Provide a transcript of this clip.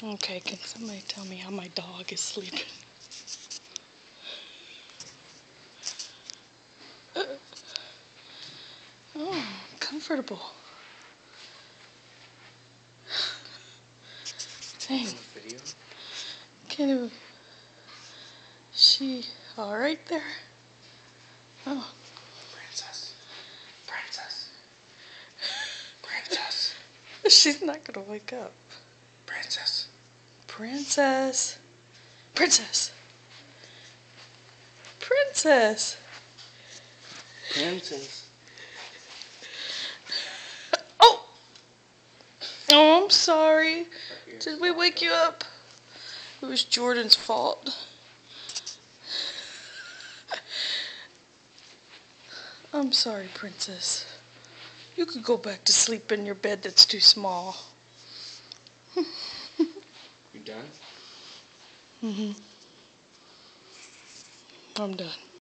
Okay, can somebody tell me how my dog is sleeping? Oh, comfortable. Dang. Video? Can she all right there? Oh. Princess. Princess. Princess. She's not gonna wake up. Princess. Princess. Princess. Princess. Princess. Oh! Oh, I'm sorry. Did we wake you up? It was Jordan's fault. I'm sorry, Princess. You could go back to sleep in your bed that's too small. You done? Mm-hmm. I'm done.